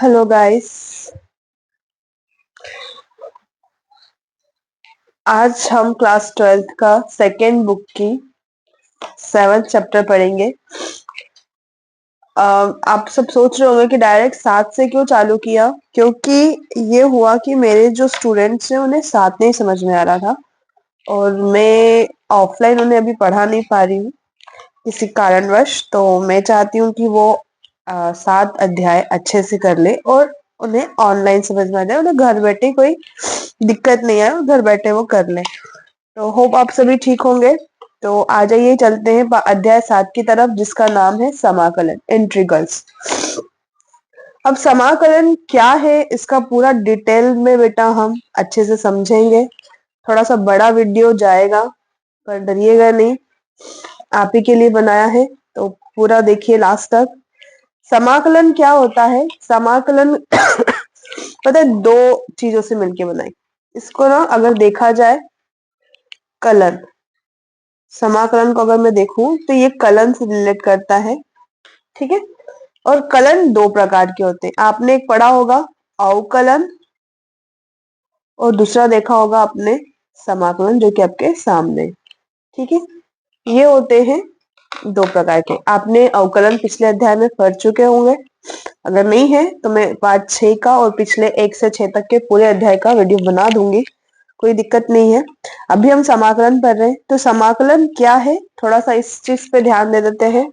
Hello guys. आज हम class 12th का सेकेंड बुक की 7th चैप्टर पढ़ेंगे। आप सब सोच रहे होंगे कि डायरेक्ट 7 से क्यों चालू किया, क्योंकि ये हुआ कि मेरे जो स्टूडेंट्स हैं उन्हें 7 नहीं समझ में आ रहा था और मैं ऑफलाइन उन्हें अभी पढ़ा नहीं पा रही हूँ किसी कारणवश। तो मैं चाहती हूँ कि वो 7 अध्याय अच्छे से कर ले और उन्हें ऑनलाइन समझ में आ जाए, उन्हें घर बैठे कोई दिक्कत नहीं है, घर बैठे वो कर ले। तो होप आप सभी ठीक होंगे। तो आ जाइए, चलते हैं अध्याय 7 की तरफ, जिसका नाम है समाकलन, इंटीग्रल्स। अब समाकलन क्या है इसका पूरा डिटेल में बेटा हम अच्छे से समझेंगे। थोड़ा सा बड़ा वीडियो जाएगा पर डरिएगा नहीं, आप ही के लिए बनाया है, तो पूरा देखिए लास्ट तक। समाकलन क्या होता है? समाकलन पता है, दो चीजों से मिलके बनाई। इसको ना अगर देखा जाए कलन, समाकलन को अगर मैं देखूं तो ये कलन से रिलेट करता है, ठीक है। और कलन दो प्रकार के होते हैं, आपने एक पढ़ा होगा अवकलन और दूसरा देखा होगा आपने समाकलन, जो कि आपके सामने, ठीक है। ये होते हैं दो प्रकार के। आपने अवकलन पिछले अध्याय में पढ़ चुके होंगे, अगर नहीं है तो मैं पार्ट 6 का और पिछले 1 से 6 तक के पूरे अध्याय का वीडियो बना दूंगी, कोई दिक्कत नहीं है। अभी हम समाकलन पढ़ रहे हैं, तो समाकलन क्या है थोड़ा सा इस चीज पे ध्यान दे देते हैं।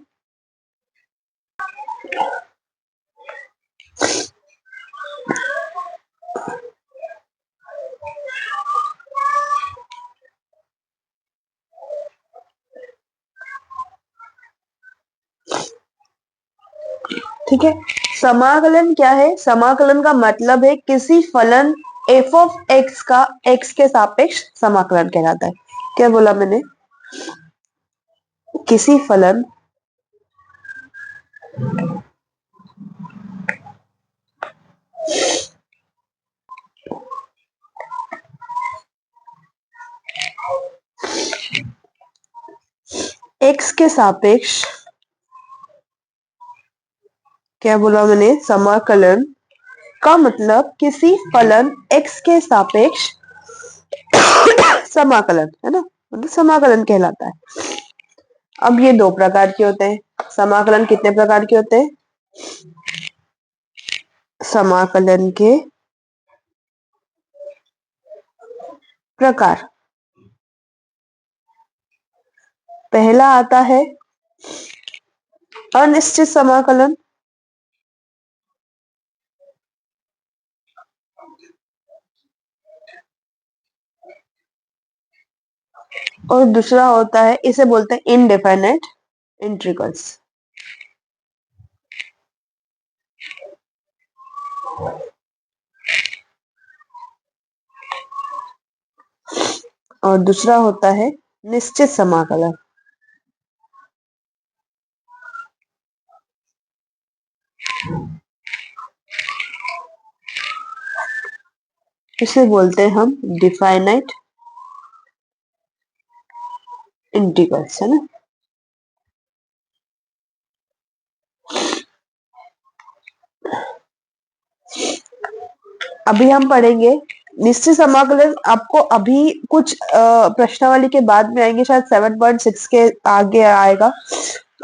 ठीक है, समाकलन क्या है? समाकलन का मतलब है किसी फलन f ऑफ x का x के सापेक्ष समाकलन कहलाता है। क्या बोला मैंने? किसी फलन x के सापेक्ष, क्या बोला मैंने? समाकलन का मतलब किसी फलन x के सापेक्ष समाकलन, है ना, मतलब समाकलन कहलाता है। अब ये दो प्रकार के होते हैं। समाकलन कितने प्रकार के होते हैं? समाकलन के प्रकार, पहला आता है अनिश्चित समाकलन, और दूसरा होता है, इसे बोलते हैं इनडेफिनेट इंटीग्रल्स। और दूसरा होता है निश्चित समाकलन। इसे बोलते हैं हम डिफाइनाइट इंटीग्रल्स, है ना। अभी हम पढ़ेंगे निश्चित समाकलन। आपको अभी कुछ प्रश्नावली के बाद में आएंगे, शायद 7.6 के आगे आएगा।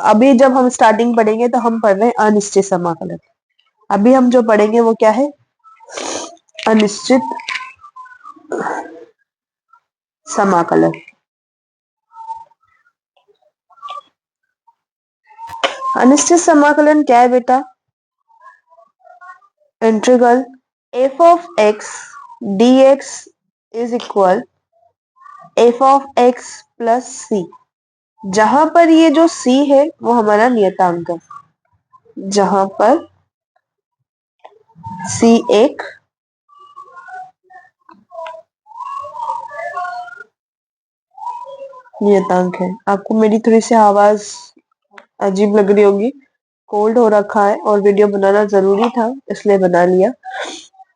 अभी जब हम स्टार्टिंग पढ़ेंगे तो हम पढ़ रहे हैं अनिश्चित समाकलन। अभी हम जो पढ़ेंगे वो क्या है? अनिश्चित समाकलन। अनिश्चित समाकलन क्या है बेटा? Integral f of x dx is equal f of x plus c, जहां पर ये जो c है वो हमारा नियतांक है, जहां पर c एक नियतांक है। आपको मेरी थोड़ी सी आवाज अजीब लग रही होगी, कोल्ड हो रखा है और वीडियो बनाना जरूरी था इसलिए बना लिया,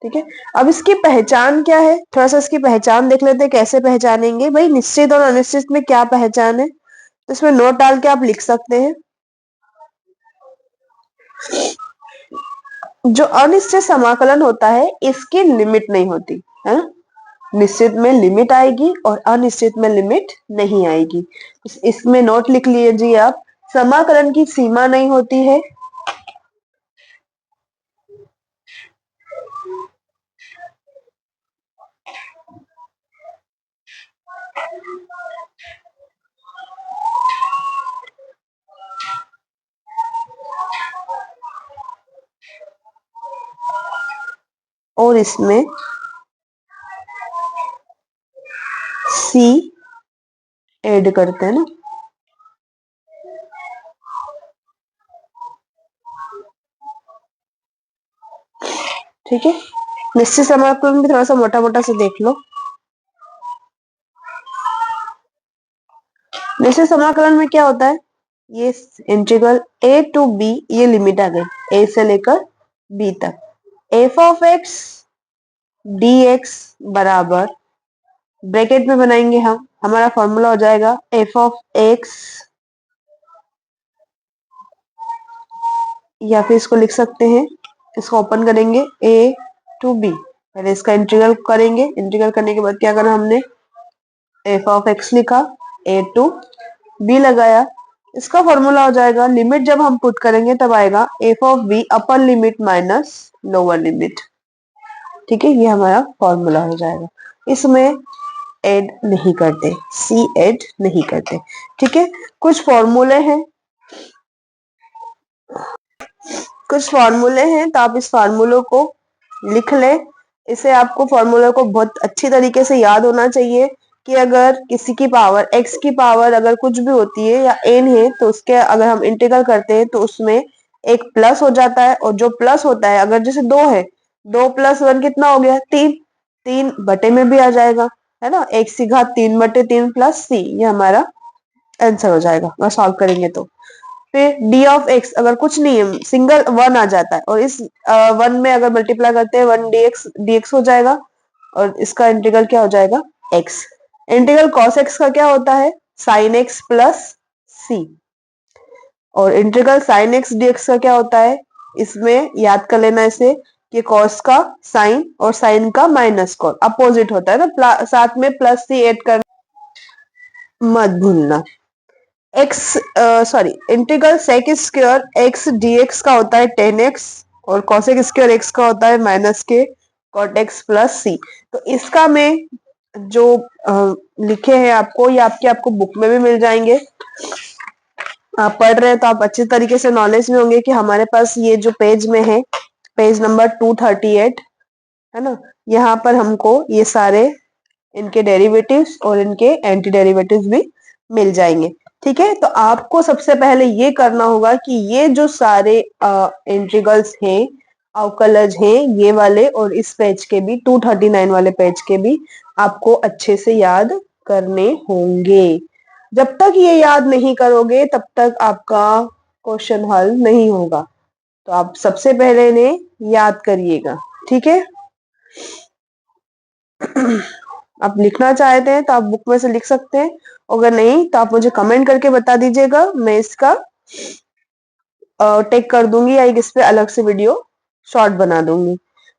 ठीक है। अब इसकी पहचान क्या है, थोड़ा सा इसकी पहचान देख लेते हैं। कैसे पहचानेंगे भाई? निश्चित और अनिश्चित में क्या पहचान है, तो इसमें नोट डाल के आप लिख सकते हैं। जो अनिश्चित समाकलन होता है इसकी लिमिट नहीं होती है ना। निश्चित में लिमिट आएगी और अनिश्चित में लिमिट नहीं आएगी। इसमें नोट लिख लीजिए आप, समाकलन की सीमा नहीं होती है, और इसमें सी ऐड करते हैं ना। ठीक है, निश्चित समाकलन भी थोड़ा सा मोटा मोटा से देख लो। निश्चित समाकलन में क्या होता है, ये इंटीग्रल a टू b, ये लिमिट आ गई a से लेकर b तक। f ऑफ x dx बराबर, ब्रैकेट में बनाएंगे हम, हमारा फॉर्मूला हो जाएगा f ऑफ x, या फिर इसको लिख सकते हैं, इसको ओपन करेंगे a टू b, पहले इसका इंटीग्रल करेंगे, इंटीग्रल करने के बाद क्या करना हमने, f ऑफ x लिखा, a टू b लगाया, इसका फॉर्मूला हो जाएगा, लिमिट जब हम पुट करेंगे तब आएगा f of b upper limit minus lower limit. ठीक है, ये हमारा फॉर्मूला हो जाएगा। इसमें ऐड नहीं करते, सी ऐड नहीं करते। ठीक है, कुछ फॉर्मूले हैं, कुछ फॉर्मूले हैं, तो आप इस फॉर्मूलों को लिख लें। इसे आपको फॉर्मूला को बहुत अच्छी तरीके से याद होना चाहिए कि अगर किसी की पावर x की पावर अगर कुछ भी होती है या n है, तो उसके अगर हम इंटीग्रल करते हैं तो उसमें एक प्लस हो जाता है, और जो प्लस होता है अगर जैसे 2 है, 2 प्लस 1 कितना हो गया, 3, 3 बटे में भी आ जाएगा, है ना, x की घात 3/3 प्लस c, ये हमारा आंसर हो जाएगा अगर सॉल्व करेंगे तो। फिर d ऑफ x अगर कुछ नहीं है, सिंगल 1 आ जाता है, और इस 1 में अगर मल्टीप्लाई करते हैं 1 dx हो जाएगा, और इसका इंटीग्रल क्या हो जाएगा, x। इंटीग्रल cos x का क्या होता है, sin x प्लस c, और इंटीग्रल sin x dx का क्या होता है, इसमें याद कर लेना इसे कि cos का sin और sin का माइनस cos अपोजिट होता है ना, साथ में प्लस c ऐड करना मत भूलना। x sorry, integral sec square x dx का होता है 10x, और कॉसेक स्क्वायर x का होता है माइनस के कॉट x प्लस c। तो इसका मैं जो लिखे हैं आपको, ये आपको बुक में भी मिल जाएंगे, आप पढ़ रहे हैं तो आप अच्छे तरीके से नॉलेज में होंगे कि हमारे पास ये जो पेज में है, पेज नंबर 238 है ना, यहाँ पर हमको ये सारे इनके डेरिवेटिव्स और इनके एंटी डेरिवेटिव्स भी मिल जाएंगे। ठीक है, तो आपको सबसे पहले ये करना होगा कि ये जो सारे इंटीग्रल्स हैं, अवकलज हैं, ये वाले और इस पेज के भी, 239 वाले पेज के भी आपको अच्छे से याद करने होंगे। जब तक ये याद नहीं करोगे तब तक आपका क्वेश्चन हल नहीं होगा, तो आप सबसे पहले इन्हें याद करिएगा। ठीक है, आप लिखना चाहते हैं तो आप बुक में से लिख सकते हैं, अगर नहीं तो आप मुझे कमेंट करके बता दीजिएगा, मैं इसका टेक कर दूंगी या एक इस पे अलग से वीडियो शॉर्ट बना दूंगी।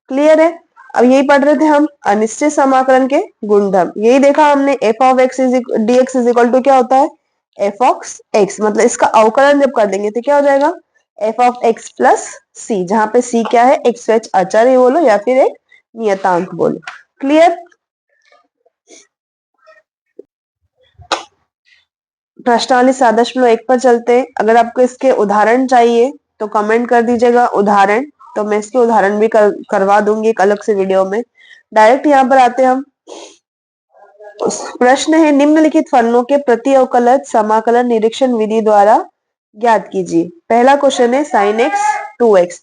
क्लियर है, अब यही पढ़ रहे थे हम अनिश्चित समाकलन के गुणधर्म, यही देखा हमने, f of x dx is equal to क्या होता है, एफ ऑफ एक्स, मतलब इसका अवकलन जब कर देंगे तो क्या हो जाएगा, एफ ऑफ एक्स प्लस सी, जहां पे सी क्या है, एक्स एच अचर बोलो या फिर एक नियतांक बोलो। क्लियर, प्रश्नावली 7.1 पर चलते हैं। अगर आपको इसके उदाहरण चाहिए तो कमेंट कर दीजिएगा उदाहरण, तो मैं इसके उदाहरण भी करवा दूंगी एक अलग से वीडियो में। डायरेक्ट यहाँ पर आते हैं हम, प्रश्न है निम्नलिखित फलनों के प्रति अवकलज समाकलन निरीक्षण विधि द्वारा ज्ञात कीजिए। पहला क्वेश्चन है sin x 2x,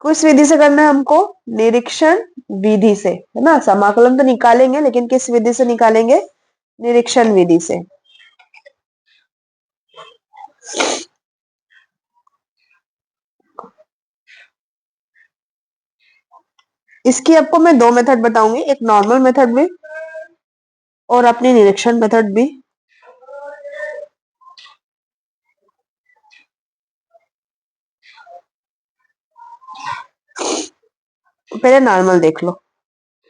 किस विधि से करना है हमको, निरीक्षण विधि से, है ना, समाकलन तो निकालेंगे लेकिन किस विधि से निकालेंगे, निरीक्षण विधि से। इसकी आपको मैं 2 मेथड बताऊंगी, एक नॉर्मल मेथड में और अपनी निरीक्षण मेथड भी। पहले नॉर्मल देख लो,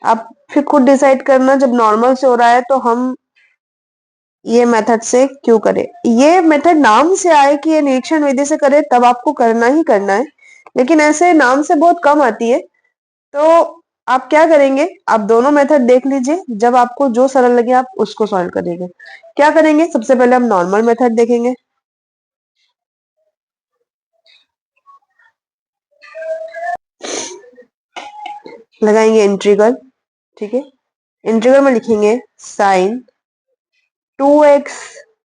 आप फिर खुद डिसाइड करना। जब नॉर्मल से हो रहा है तो हम ये मेथड से क्यों करें। ये मेथड नाम से आए कि ये निरीक्षण विधि से करें तब आपको करना ही करना है, लेकिन ऐसे नाम से बहुत कम आती है। तो आप क्या करेंगे, आप दोनों मेथड देख लीजिए, जब आपको जो सरल लगे आप उसको सॉल्व करेंगे। क्या करेंगे, सबसे पहले हम नॉर्मल मेथड देखेंगे। लगाएंगे इंटीग्रल, ठीक है। इंटीग्रल में लिखेंगे साइन 2x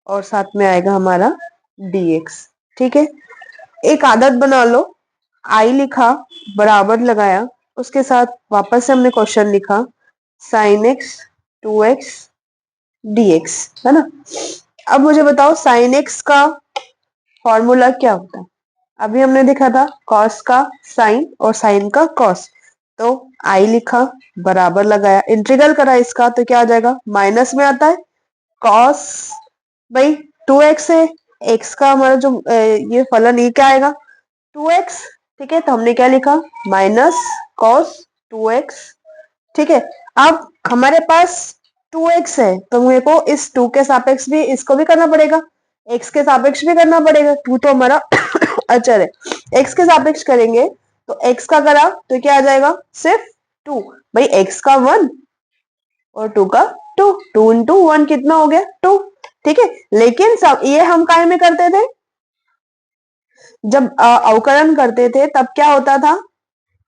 और साथ में आएगा हमारा dx, ठीक है। एक आदत बना लो, आई लिखा, बराबर लगाया, उसके साथ वापस से हमने क्वेश्चन लिखा साइन एक्स 2x dx, है ना। अब मुझे बताओ साइन एक्स का फॉर्मूला क्या होता है। अभी हमने देखा था कॉस का साइन और साइन का कॉस। तो आई लिखा, बराबर लगाया, इंटीग्रल करा इसका, तो क्या आ जाएगा, माइनस में आता है कॉस, भाई 2x है, x का हमारा जो ये फलन ये क्या आएगा 2x, ठीक है। तो हमने क्या लिखा माइनस कॉस 2x, ठीक है। अब हमारे पास 2x है तो मेरे को इस 2 के सापेक्ष भी इसको भी करना पड़ेगा, x के सापेक्ष भी करना पड़ेगा, 2 तो हमारा अचर है, x के सापेक्ष करेंगे तो x का करा तो क्या आ जाएगा सिर्फ 2, भाई x का 1 और 2 का 2, 2 इंटू 1 कितना हो गया 2, ठीक है। लेकिन सब ये हम काय में करते थे, जब अवकलन करते थे तब क्या होता था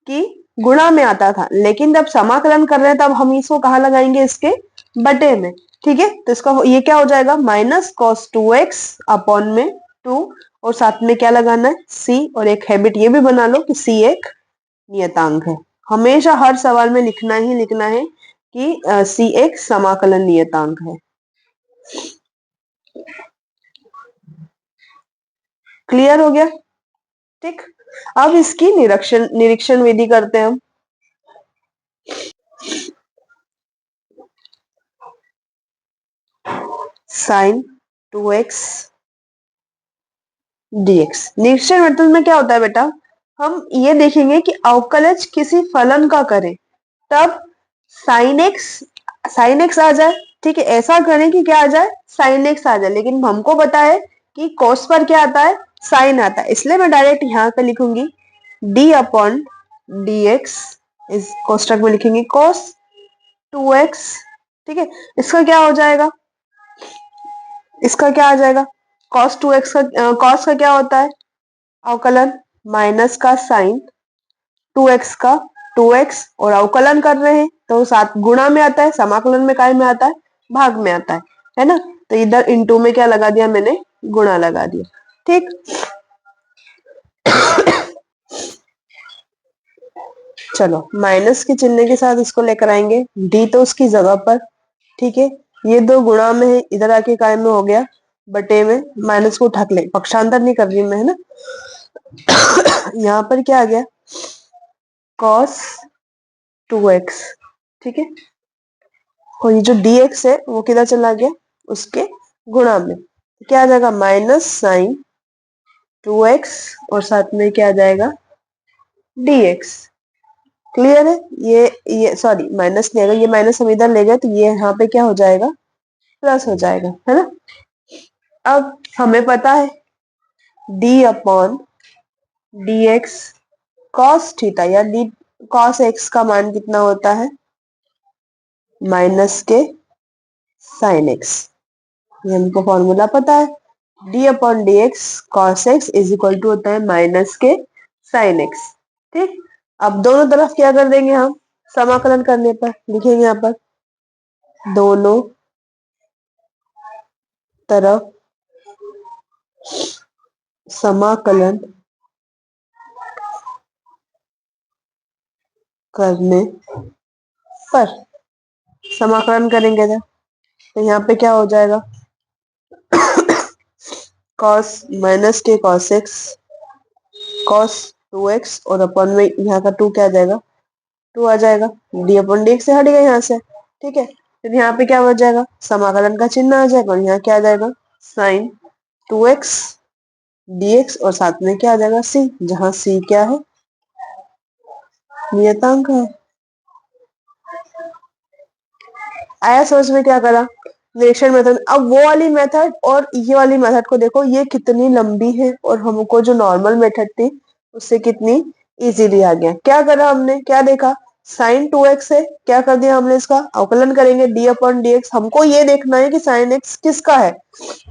कि गुणा में आता था, लेकिन जब समाकलन कर रहे हैं तब हम इसको कहाँ लगाएंगे, इसके बटे में, ठीक है। तो इसका ये क्या हो जाएगा माइनस कॉस 2x अपॉन में 2, और साथ में क्या लगाना है c, और एक हैबिट ये भी बना लो कि c एक नियतांक है। हमेशा हर सवाल में लिखना ही लिखना है कि c एक समाकलन नियतांक है। क्लियर हो गया, ठीक। अब इसकी निरीक्षण विधि करते हैं हम। साइन 2x dx, निरीक्षण मेथड में क्या होता है बेटा, हम ये देखेंगे कि अवकलज किसी फलन का करें तब साइन एक्स आ जाए, ठीक है। ऐसा करें कि क्या आ जाए साइन एक्स आ जाए, लेकिन हमको पता है कि कॉस पर क्या आता है साइन आता है, इसलिए मैं डायरेक्ट यहाँ पे लिखूंगी d अपॉन डी एक्स, इस कोष्टक में लिखेंगे cos 2x, ठीक है। इसका क्या हो जाएगा, इसका क्या आ जाएगा cos 2x का, cos का क्या होता है अवकलन माइनस का साइन 2x का 2x, और अवकलन कर रहे हैं तो साथ गुणा में आता है, समाकलन में काय में आता है भाग में आता है ना। तो इधर इनटू में क्या लगा दिया मैंने, गुणा लगा दिया, ठीक। चलो माइनस के चिन्ह के साथ इसको लेकर आएंगे, डी तो उसकी जगह पर, ठीक है। ये दो गुणा में है, इधर आके काय में हो गया बटे में, माइनस को उठा ले, पक्षांतर नहीं कर रही मैं, है ना। यहाँ पर क्या आ गया cos 2x, ठीक है। और ये जो dx है वो किधर चला गया उसके गुणा में, तो क्या आ जाएगा माइनस साइन 2x, और साथ में क्या आ जाएगा dx। क्लियर है, ये सॉरी माइनस नहीं आएगा, ये माइनस हम इधर ले गए तो ये यहाँ पे क्या हो जाएगा प्लस हो जाएगा, है ना। अब हमें पता है d upon d x cos theta या डी कॉस एक्स का मान कितना होता है माइनस के साइन एक्स, ये हमको फॉर्मूला पता है, d upon d x cos x is equal to होता है माइनस के साइन एक्स, ठीक। अब दोनों तरफ क्या कर देंगे हम, समाकलन करने पर लिखेंगे यहाँ पर दोनों तरफ समाकलन करने पर, समाकलन करेंगे तो यहाँ पे क्या हो जाएगा cos माइनस के cos x cos 2x, और अपन में यहाँ का 2 क्या आ जाएगा 2 आ जाएगा, d अपन डी से हट गया यहाँ से, ठीक है। फिर यहाँ पे क्या हो जाएगा समाकलन का चिन्ह आ जाएगा, और यहाँ क्या आ जाएगा साइन 2x dx, और साथ में क्या आ जाएगा c, जहाँ c क्या है नियतांक है। आया समझ में? क्या करा, निरीक्षण मेथड। अब वो वाली मेथड और ये वाली मेथड को देखो, ये कितनी लंबी है और हमको जो नॉर्मल मेथड थी उससे कितनी इजीली आ गया। क्या करा हमने, क्या देखा, साइन 2x है, क्या कर दिया हमने, इसका अवकलन करेंगे डी अपॉन डी एक्स। हमको ये देखना है कि साइन एक्स किसका है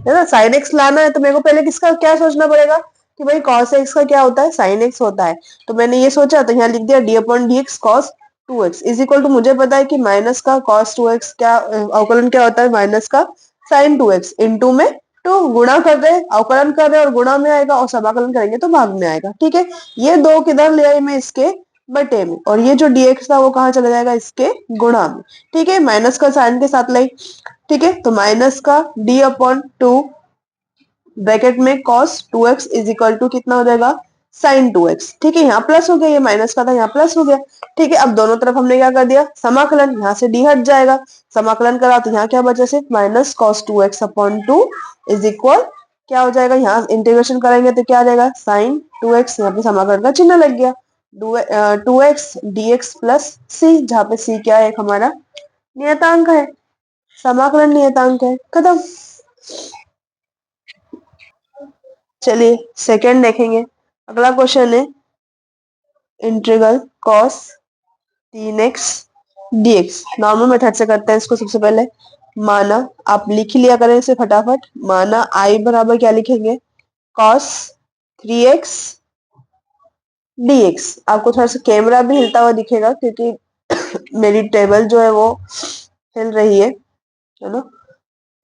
ना, साइन एक्स लाना है तो मेरे को पहले किसका क्या सोचना पड़ेगा कि भाई कॉस एक्स का क्या होता है, साइन एक्स होता है। तो मैंने ये सोचा तो यहाँ लिख दिया d upon d x cos 2x is equal to, मुझे पता है कि माइनस का cos 2x क्या अवकलन क्या होता है, माइनस का sin 2x इंटू में टू, गुणा कर रहे अवकलन कर रहे और गुणा में आएगा और समाकलन करेंगे तो भाग में आएगा। ठीक है, ये दो किधर ले आई मैं, इसके बटे में, और ये जो dx था वो कहाँ चला जाएगा, इसके गुणा में। ठीक है, माइनस का साइन के साथ लाई। ठीक है, तो माइनस का d अपॉन टू ब्रैकेट में cos 2x is equal to कितना हो जाएगा, sin 2x। ठीक है, यहाँ प्लस हो गया, ये माइनस का था यहाँ प्लस हो गया। ठीक है, अब दोनों तरफ हमने क्या कर दिया, समाकलन, यहाँ से डी हट जाएगा, समाकलन करा तो यहाँ क्या बचा, सिर्फ minus cos 2x upon two is equal क्या हो जाएगा, यहाँ इंटीग्रेशन करेंगे तो क्या आ जाएगा, साइन 2x, यहाँ पे समाकलन का चिन्ह लग गया, 2x dx प्लस सी, जहाँ पे सी क्या है, एक हमारा नियतांक है, समाकलन नियतांक है, खत्म। चलिए सेकंड देखेंगे। अगला क्वेश्चन है integral cos 3x dx। Normal method से करते हैं इसको। सबसे पहले माना, आप लिख ही लिया करें इसे फटाफट, माना i बराबर क्या लिखेंगे, cos 3x dx। आपको थोड़ा सा कैमरा भी हिलता हुआ दिखेगा क्योंकि मेरी टेबल जो है वो हिल रही है ना,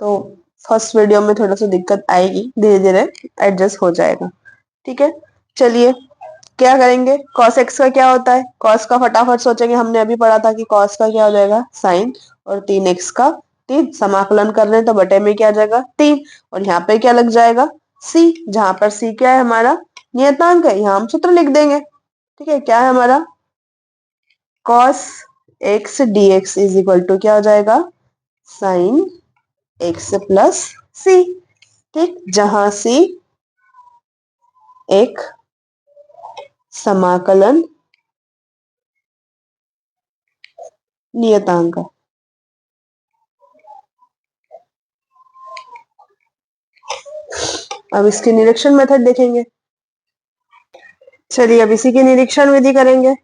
तो फर्स्ट वीडियो में थोड़ा सा दिक्कत आएगी, धीरे धीरे एडजस्ट हो जाएगा। ठीक है, चलिए क्या करेंगे, cos x का क्या होता है, cos का फटाफट सोचेंगे, हमने अभी पढ़ा था कि cos का क्या हो जाएगा, साइन, और 3x का 3, समाकलन कर रहे हैं तो बटे में क्या आ जाएगा 3, और यहाँ पे क्या लग जाएगा c, जहां पर c क्या है, हमारा नियतांक है, यहाँ हम सूत्र लिख देंगे। ठीक है, क्या है हमारा, cos x dx is equal to क्या हो जाएगा, साइन x प्लस c। ठीक, जहां c एक समाकलन नियतांक है। अब इसके निरीक्षण मेथड देखेंगे। चलिए अब इसी की निरीक्षण विधि करेंगे।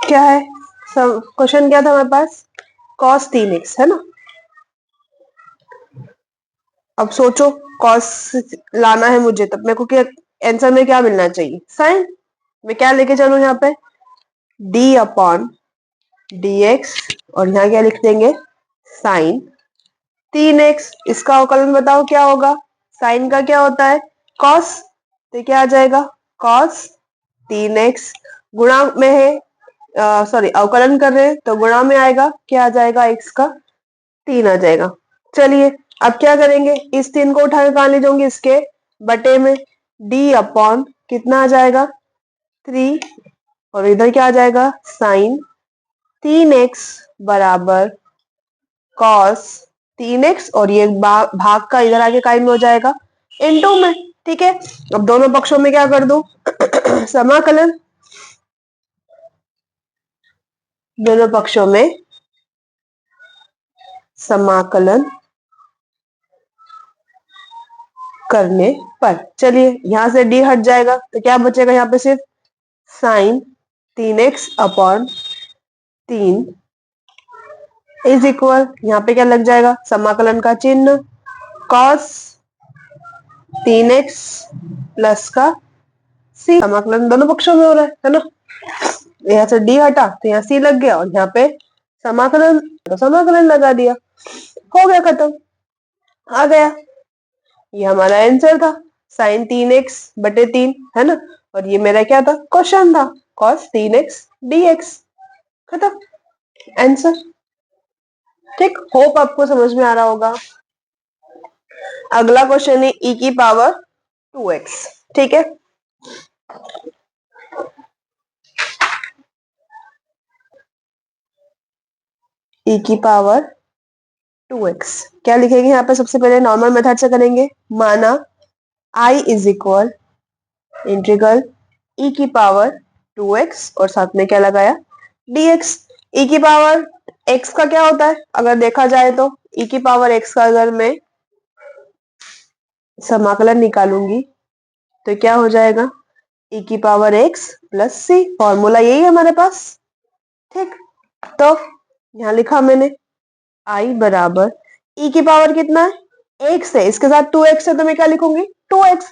क्या है, क्वेश्चन क्या था हमारे पास, cos 3x है ना। अब सोचो, cos लाना है मुझे, तब मेरे को क्या आंसर में क्या मिलना चाहिए, साइन। मैं क्या लेके चलूं यहाँ पे, d अपॉन dx, और यहाँ क्या लिख देंगे, साइन 3x। इसका अवकलन बताओ क्या होगा, साइन का क्या होता है, cos, तो क्या आ जाएगा, cos 3x, गुणा में है, सॉरी अवकलन कर रहे हैं तो गुणा में आएगा, क्या आ जाएगा, x का 3 आ जाएगा। चलिए अब क्या करेंगे, इस 3 को उठा के कहा ले जाऊंगी, इसके बटे में, d अपॉन कितना आ जाएगा 3, और इधर क्या आ जाएगा, साइन 3x बराबर cos 3x, और ये भाग का इधर आगे कायम हो जाएगा इनटू में। ठीक है, अब दोनों पक्षों में क्या कर दूं समाकलन, दोनों पक्षों में समाकलन करने पर, चलिए यहां से d हट जाएगा तो क्या बचेगा, यहाँ पे सिर्फ sign 3x upon 3 is equal, यहाँ पे क्या लग जाएगा, समाकलन का चिन्ह, cos 3x प्लस का c, समाकलन दोनों पक्षों में हो रहा है ना। यहाँ से d हटा तो यहाँ c लग गया, और यहाँ पे समाकलन तो समाकलन लगा दिया, हो गया खत्म, आ गया। ये हमारा आंसर था, साइन 3x बटे 3 है ना, और ये मेरा क्या था, क्वेश्चन था, cos 3x dx, खत्म, आंसर। ठीक, होप आपको समझ में आ रहा होगा। अगला क्वेश्चन है e की पावर 2x। ठीक है, e की पावर 2x। क्या लिखेंगे यहाँ पे? सबसे पहले नॉर्मल मेथड से करेंगे। माना I is equal integral e की पावर 2x और साथ में क्या लगाया? dx। e की पावर x का क्या होता है अगर देखा जाए तो? e की पावर x का अगर मैं समाकलन निकालूंगी तो क्या हो जाएगा? e की power x plus c। Formula यही है हमारे पास। ठीक, तो यहां लिखा मैंने I बराबर e की पावर कितना है? x है, इसके साथ 2x है तो मैं क्या लिखूंगी? 2x।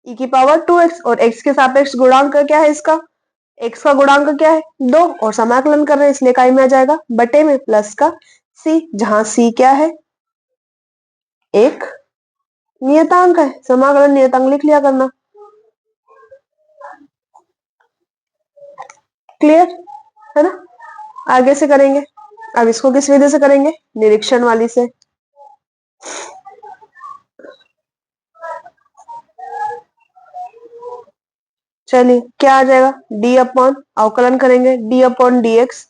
e की पावर 2x और x के सापेक्ष गुणांक क्या है इसका? x का गुणांक क्या है? 2 और समाकलन कर रहे हैं इसलिए काय में आ जाएगा बटे में प्लस का c, जहां c क्या है? एक नियतांक है। समाकलन नियतांक लिख लिया करना। क्लियर है ना? आगे से करेंगे। अब इसको किस विधि से करेंगे? निरीक्षण वाली से। चलिए क्या आ जाएगा? d अपॉन अवकलन करेंगे d अपॉन डी एक्स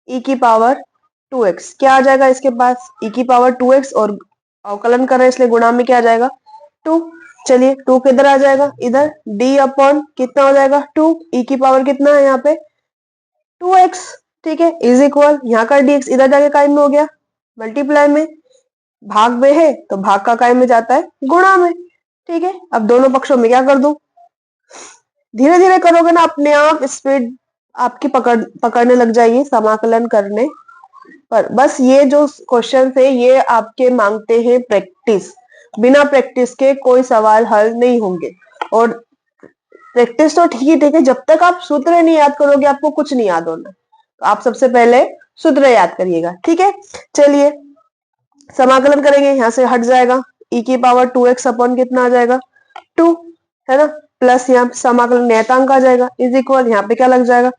ई की पावर 2x। क्या आ जाएगा इसके पास? e की पावर 2x और अवकलन कर रहे हैं इसलिए गुणा में क्या आ जाएगा? 2। चलिए 2 किधर आ जाएगा? इधर। d अपॉन कितना हो जाएगा? 2। e की पावर कितना है यहाँ पे? 2x। ठीक है, इज इक्वल यहाँ का dx इधर जाके काय में हो गया? मल्टीप्लाई में। भाग में है तो भाग का काय में जाता है? गुणा में। ठीक है, अब दोनों पक्षों में क्या कर दूं? धीरे धीरे करोगे ना अपने आप स्पीड आपकी पकड़ने लग जाएगी समाकलन करने पर। बस ये जो क्वेश्चन है ये आपके मांगते हैं प्रैक्टिस। बिना प्रैक्टिस के कोई सवाल हल नहीं होंगे। और प्रैक्टिस तो ठीक है, जब तक आप सूत्र नहीं याद करोगे आपको कुछ नहीं याद होना। तो आप सबसे पहले सूत्र याद करिएगा। ठीक है, चलिए समाकलन करेंगे। यहाँ से हट जाएगा e की पावर 2x अपॉन कितना आ जाएगा? 2 है ना, प्लस यहाँ समाकलन नियतांक आ जाएगा इज इक्वल यहाँ पे क्या लग जाएगा?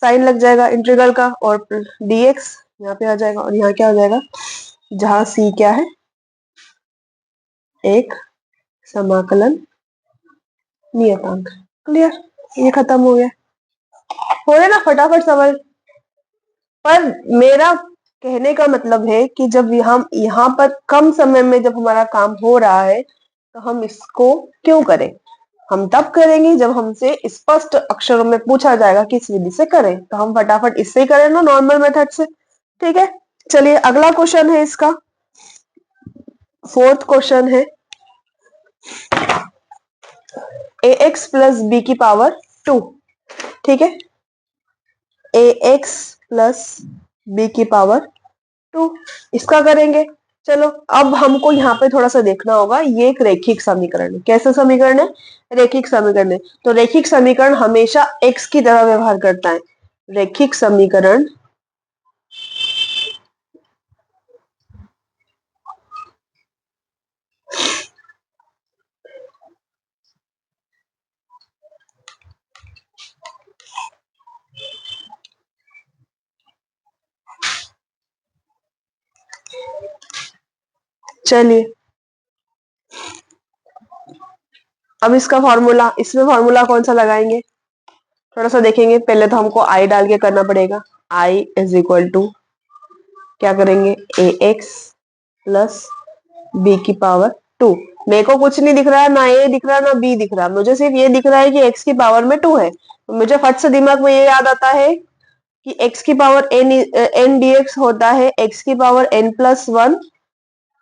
साइन लग जाएगा इंटीग्रल का और dx यहाँ पे आ जाएगा और यहाँ क्या आ जाएगा? जहां c क्या है? एक समाकलन नियतांक। क्लियर? ये खत्म हो गया। हो रहे ना फटाफट सवाल। पर मेरा कहने का मतलब है कि जब हम यहाँ पर कम समय में जब हमारा काम हो रहा है तो हम इसको क्यों करें? हम तब करेंगे जब हमसे स्पष्ट अक्षरों में पूछा जाएगा कि इस विधि से करें, तो हम फटाफट इससे ही करें ना, नॉर्मल मेथड से। ठीक है, चलिए अगला क्वेश्चन है इसका। फोर्थ क्वेश्चन है ax प्लस बी की पावर 2। ठीक है, ax प्लस बी की पावर 2 इसका करेंगे। चलो अब हमको यहाँ पे थोड़ा सा देखना होगा। ये एक रैखिक समीकरण है। कैसा समीकरण है? रैखिक समीकरण है। तो रैखिक समीकरण हमेशा x की तरह व्यवहार करता है। रैखिक समीकरण चलिए अब इसका फॉर्मूला, इसमें फॉर्मूला कौन सा लगाएंगे थोड़ा सा देखेंगे। पहले तो हमको आई डाल के करना पड़ेगा। आई इज इक्वल टू क्या करेंगे? ए एक्स प्लस बी की पावर 2। मेरे को कुछ नहीं दिख रहा, ना ए दिख रहा ना बी दिख रहा, मुझे सिर्फ ये दिख रहा है कि एक्स की पावर में 2 है। तो मुझे फट से दिमाग में ये याद आता है कि x की पावर n dx होता है x की पावर n प्लस 1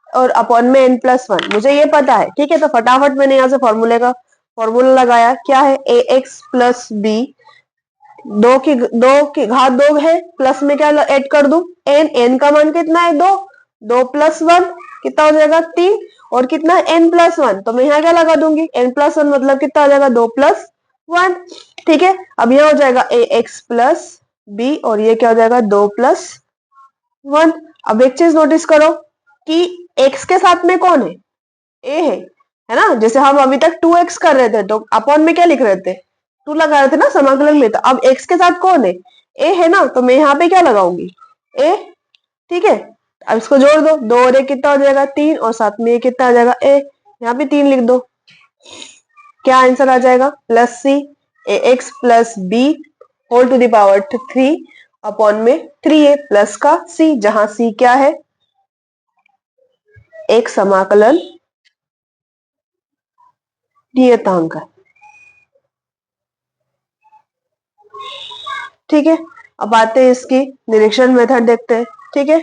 और अपॉन में n प्लस 1। मुझे ये पता है। ठीक है, तो फटाफट मैंने यहाँ से फॉर्मूले का फॉर्मूला लगाया। क्या है? ax प्लस बी, दो की घात 2 है, प्लस में क्या ऐड कर दूं? n का मान कितना है? 2। 2 प्लस 1 कितना हो जाएगा? 3। और कितना है? n plus 1। तो मैं यहाँ क्या लगा दूंगी? n प्लस 1 मतलब कितना हो जाएगा? 2 प्लस 1। ठीक है, अब यह हो जाएगा ax प्लस बी और ये क्या हो जाएगा? 2 प्लस 1। अब एक चीज नोटिस करो कि x के साथ में कौन है? a है ना। जैसे हम अभी तक 2x कर रहे थे तो अपॉन में क्या लिख रहे थे? 2 लगा रहे थे ना समाकलन में। तो अब x के साथ कौन है? a है ना, तो मैं यहाँ पे क्या लगाऊंगी? a। ठीक है, अब इसको जोड़ दो। 2 और 1 कितना हो जाएगा? 3 और साथ में ये कितना आ जाएगा? a। यहाँ पे 3 लिख दो। क्या आंसर आ जाएगा? Plus c a x plus b whole to the power 3 upon में 3a प्लस का c, जहां c क्या है? एक समाकलन नियतांक है। ठीक है, अब आते हैं इसकी निरीक्षण मेथड देखते हैं। ठीक है,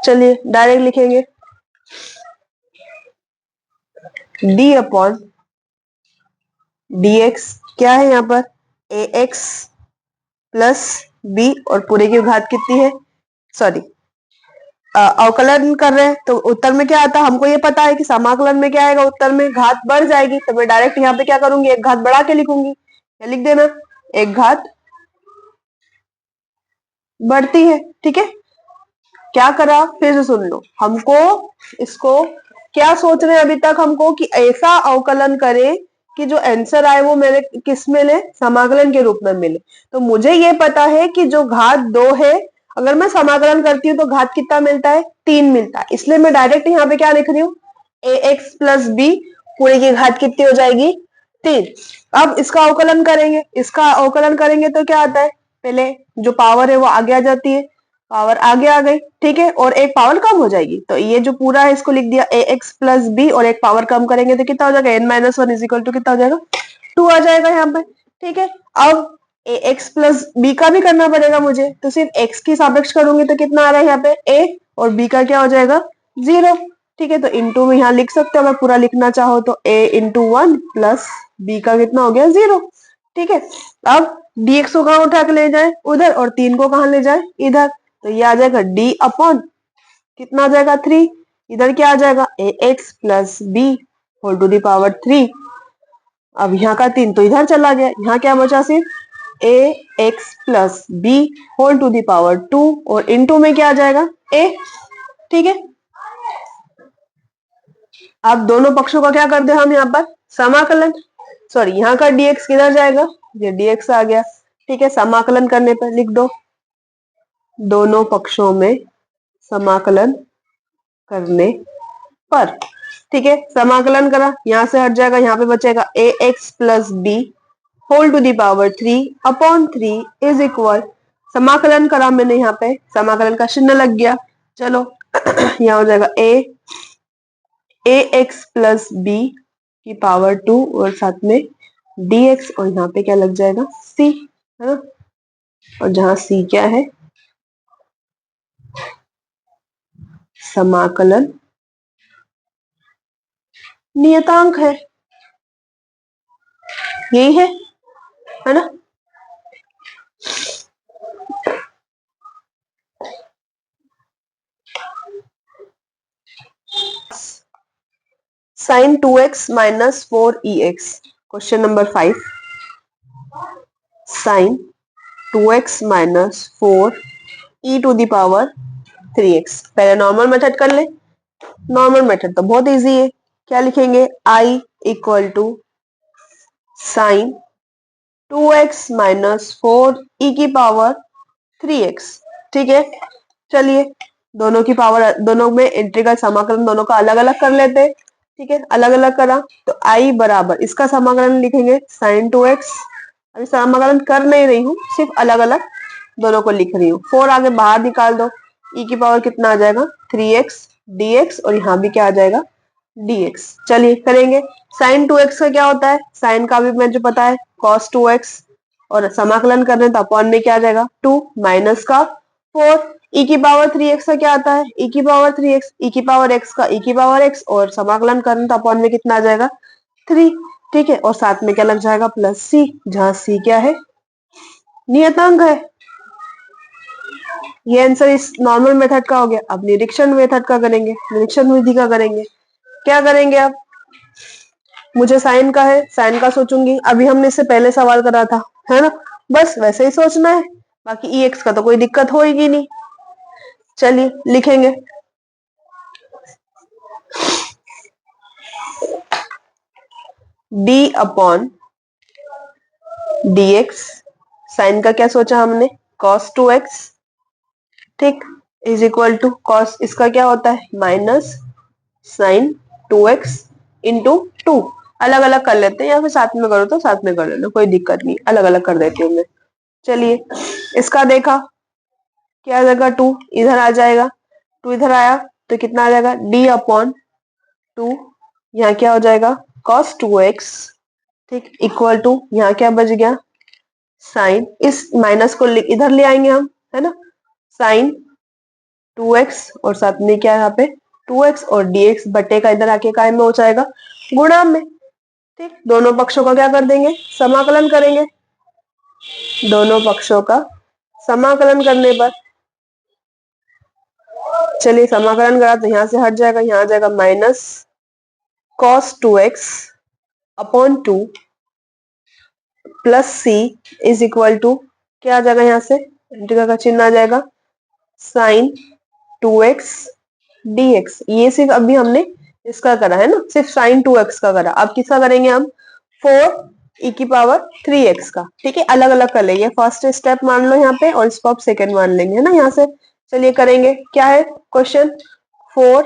चलिए डायरेक्ट लिखेंगे d अपॉन dx क्या है यहाँ पर ax प्लस b और पूरे की घात कितनी है, सॉरी अवकलन कर रहे हैं तो उत्तर में क्या आता है, हमको ये पता है कि समाकलन में क्या आएगा, उत्तर में घात बढ़ जाएगी, तो मैं डायरेक्ट यहाँ पे क्या करूंगी, एक घात बढ़ा के लिखूंगी, क्या लिख देना, एक घात बढ़ती है। ठीक है, क्या करा फिर से सुन लो, हमको इसको क्या सोच रहे हैं अभी तक हमको कि ऐसा अवकलन करे कि जो आंसर आए वो मेरे किस में मिले, समाकलन के रूप में मिले। तो मुझे ये पता है कि जो घात 2 है अगर मैं समाकलन करती हूँ तो घात कितना मिलता है, 3 मिलता है, इसलिए मैं डायरेक्ट यहाँ पे क्या लिख रही हूँ, ax प्लस बी पूरे की घात कितनी हो जाएगी, 3। अब इसका अवकलन करेंगे, इसका अवकलन करेंगे तो क्या आता है, पहले जो पावर है वो आगे आ जाती है, पावर आगे आ गई। ठीक है, और एक पावर कम हो जाएगी, तो ये जो पूरा है इसको लिख दिया ax प्लस बी और एक पावर कम करेंगे तो कितना हो जाएगा, n minus one is equal to कितना हो जाएगा, 2 आ जाएगा यहाँ पे। ठीक है, अब ax प्लस बी का भी करना पड़ेगा मुझे, तो सिर्फ x की सापेक्ष करूंगी तो कितना आ रहा है यहाँ पे a और b का क्या हो जाएगा 0। ठीक है, तो इंटू में यहाँ लिख सकते हो, अगर पूरा लिखना चाहो तो a इंटू 1 प्लस b का कितना हो गया 0। ठीक है, अब dx को कहाँ उठा के ले जाए, उधर, और 3 को कहाँ ले जाए, इधर, तो ये आ जाएगा d अपॉन कितना आ जाएगा 3, इधर क्या आ जाएगा ax plus b whole to the power 3। अब यहाँ का 3 तो इधर चला गया, यहाँ क्या बचा सिर्फ ax plus b whole to the power 2 और इनटू में क्या आ जाएगा a। ठीक है, अब दोनों पक्षों का क्या कर दे हम यहाँ पर समाकलन, सॉरी यहाँ का dx किधर जाएगा, ये dx आ गया। ठीक है, समाकलन करने पर लिख दो दोनों पक्षों में समाकलन करने पर। ठीक है, समाकलन करा, यहाँ से हट जाएगा, यहाँ पे बचेगा ax plus b whole to the power 3 upon 3 is equal, समाकलन करा मैंने, यहाँ पे समाकलन का चिन्ह लग गया। चलो यहाँ हो जाएगा ax प्लस बी की पावर 2 और साथ में dx और यहाँ पे क्या लग जाएगा c, है ना, और जहां c क्या है समाकलन नियतांक है, यही है ना। Sine 2x minus 4ex, question number 5, sine 2x minus 4e to the power 3x। पहले नॉर्मल मेथड कर ले, नॉर्मल मेथड तो बहुत इजी है, क्या लिखेंगे i equal to sine 2x minus 4e की पावर 3x। ठीक है, चलिए दोनों की पावर, दोनों में इंटीग्रल समाकलन दोनों का अलग अलग कर लेते हैं। ठीक है, अलग अलग करा तो i बराबर, इसका समाकलन लिखेंगे साइन 2x, अभी समाकलन कर नहीं रही हूँ, सिर्फ अलग अलग दोनों को लिख रही हूँ। 4 आगे बाहर निकाल दो, e की पावर कितना आ जाएगा 3x dx और यहाँ भी क्या आ जाएगा dx। चलिए करेंगे, साइन 2x का क्या होता है, साइन का भी मुझे पता है cos 2x, और समाकलन कर रहे हैं तो अपॉन में क्या आ जाएगा 2 माइनस का 4, e की पावर 3x का क्या आता है e की पावर 3x, e की पावर x का e की पावर x, और समाकलन कर रहे हैं तो अपॉन में कितना आ जाएगा 3। ठीक है, और साथ में क्या लग जाएगा प्लस c, जहां c क्या है नियतांक है। ये आंसर इस नॉर्मल मेथड का हो गया। अब निरीक्षण मेथड का करेंगे, निरीक्षण विधि का करेंगे, क्या करेंगे अब, मुझे साइन का है, साइन का सोचूंगी, अभी हमने इससे पहले सवाल करा था, है ना, बस वैसे ही सोचना है, बाकी एक्स का तो कोई दिक्कत होगी नहीं। चलिए लिखेंगे d अपॉन dx, साइन का क्या सोचा हमने cos 2x, ठीक, इज इक्वल टू cos, इसका क्या होता है माइनस साइन 2x इंटू 2, अलग अलग कर लेते हैं या फिर साथ में करो तो साथ में कर लेना, कोई दिक्कत नहीं, अलग अलग कर देती हूँ मैं। चलिए इसका देखा, क्या आ जाएगा 2, इधर आ जाएगा 2, इधर आया तो कितना आ जाएगा d/2, यहाँ क्या हो जाएगा cos 2x, ठीक, इक्वल टू यहाँ क्या बच गया साइन, इस माइनस को इधर ले आएंगे हम, है ना, साइन 2x और साथ में क्या है यहाँ पे 2x और dx बटे का इधर आके काय में हो जाएगा गुणा में, ठीक, दोनों पक्षों का क्या कर देंगे समाकलन करेंगे, दोनों पक्षों का समाकलन करने पर चलिए समाकलन करा तो यहाँ से हट जाएगा, यहाँ आ जाएगा minus cos 2x upon 2 plus c is equal to क्या आ जाएगा, यहाँ से इंटीग्रल का चिन्ह आ जाएगा साइन 2x dx, ये सिर्फ अभी हमने इसका करा है ना, सिर्फ साइन 2x का करा, अब किसका करेंगे हम 4e⁻3x का, ठीक है, अलग अलग कर लेंगे, फर्स्ट स्टेप मान लो यहाँ पे और इसको आप सेकंड मान लेंगे, है ना, यहाँ से चलिए करेंगे, क्या है question 4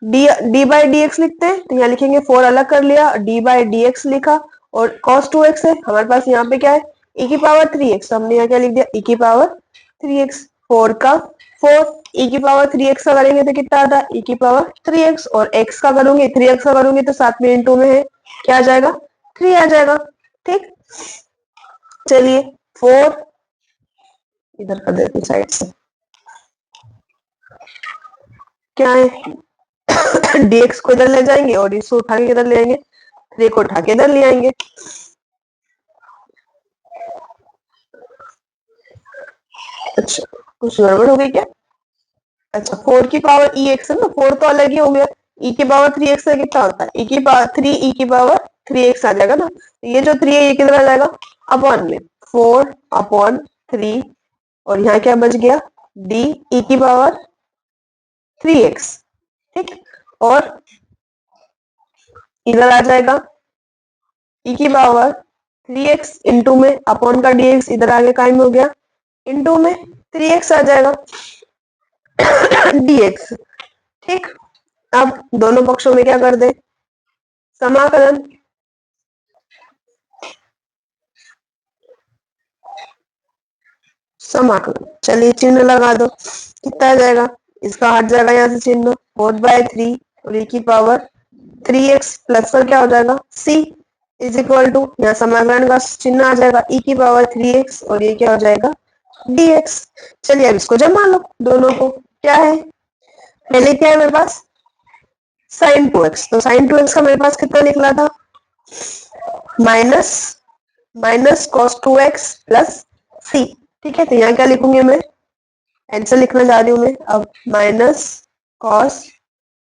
d by D x लिखते हैं तो यहाँ लिखेंगे 4 अलग कर लिया, d बाई डी एक्स लिखा और cos 2x है हमारे पास, यहाँ पे क्या है e⁻3x, तो हमने यहाँ क्या लिख दिया e⁻3x, 4 का 4 e⁻3x का करेंगे तो कितना आता है e⁻3x और x का करूंगी 3x का करूंगी तो साथ में इंटू में है क्या आ जाएगा 3 आ जाएगा, ठीक, चलिए 4 इधर कर देते साइड से, क्या है dx को इधर ले जाएंगे और इसको उठा के इधर ले आएंगे, 3 को उठा के इधर ले आएंगे, अच्छा कुछ गड़बड़ हो गई क्या, अच्छा 4 की पावर ex है ना, 4 तो अलग ही हो गया, e⁻3x का कितना होता है e⁻3x आ जाएगा ना, ये जो 3 है ये किधर आ जाएगा अपॉन में 4/3 और यहाँ क्या बच गया d e⁻3x, ठीक, और इधर आ जाएगा e⁻3x इंटू में अपॉन का dx इधर आगे काय में हो गया इंटू में 3x आ जाएगा dx, ठीक, अब दोनों पक्षों में क्या कर दे समाकलन, समाकलन, चलिए चिन्ह लगा दो, कितना आ जाएगा इसका हट जाएगा यहाँ से चिन्ह 4/3 और e⁻3x प्लस का क्या हो जाएगा c इज इक्वल टू यहाँ समाकलन का चिन्ह आ जाएगा e⁻3x और ये क्या हो जाएगा dx, चलिए अब इसको जमा लो दोनों को, क्या है पहले क्या है मेरे पास साइन 2x, तो साइन 2x का मेरे पास कितना निकला था minus cos 2x plus c, ठीक है, तो यहाँ क्या लिखूंगी मैं आंसर लिखना जा रही हूँ मैं अब माइनस cos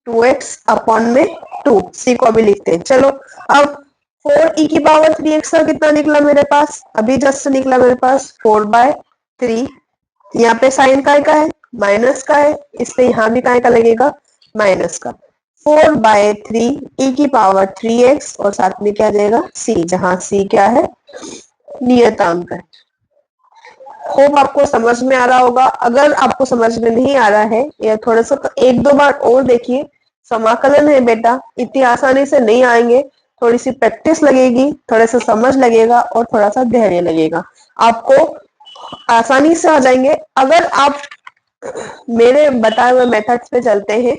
2x अपॉन में 2, c को अभी लिखते हैं, चलो अब 4e⁻3x का कितना निकला मेरे पास अभी जस्ट निकला मेरे पास 4/3, यहाँ पे साइन काय का है माइनस का है इसलिए यहाँ भी काय का लगेगा माइनस का 4/3 e⁻3x और साथ में क्या आ जाएगा c, जहां c क्या है नियतांक है। होप आपको समझ में आ रहा होगा, अगर आपको समझ में नहीं आ रहा है या थोड़ा सा तो एक दो बार और देखिए, समाकलन है बेटा इतनी आसानी से नहीं आएंगे, थोड़ी सी प्रैक्टिस लगेगी, थोड़ा सा समझ लगेगा और थोड़ा सा धैर्य लगेगा, आपको आसानी से आ जाएंगे अगर आप मेरे बताए हुए मेथड्स पे चलते हैं,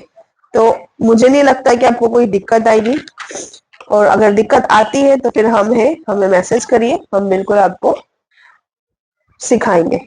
तो मुझे नहीं लगता कि आपको कोई दिक्कत आएगी, और अगर दिक्कत आती है तो फिर हमें मैसेज करिए, हम बिल्कुल आपको सिखाएंगे।